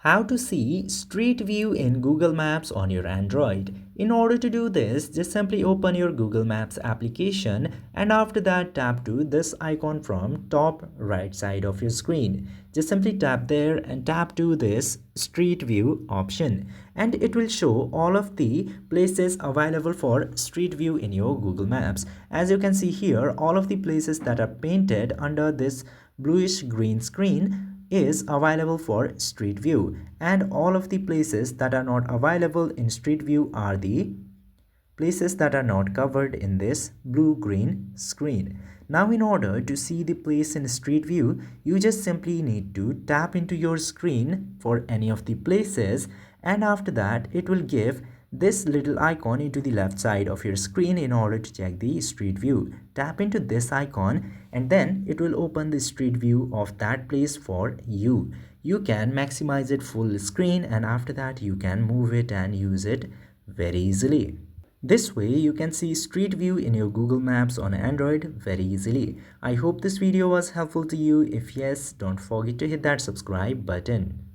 How to see Street View in Google Maps on your Android. In order to do this, just simply open your Google Maps application and after that tap to this icon from top right side of your screen. Just simply tap there and tap to this Street View option and it will show all of the places available for Street View in your Google Maps. As you can see here, all of the places that are painted under this bluish green screen is available for Street View, and all of the places that are not available in Street View are the places that are not covered in this blue-green screen. Now in order to see the place in Street View, you just simply need to tap into your screen for any of the places and after that it will give this little icon into the left side of your screen in order to check the Street View. Tap into this icon and then it will open the Street View of that place for you. You can maximize it full screen and after that you can move it and use it very easily. This way you can see Street View in your Google Maps on Android very easily. I hope this video was helpful to you. If yes, don't forget to hit that subscribe button.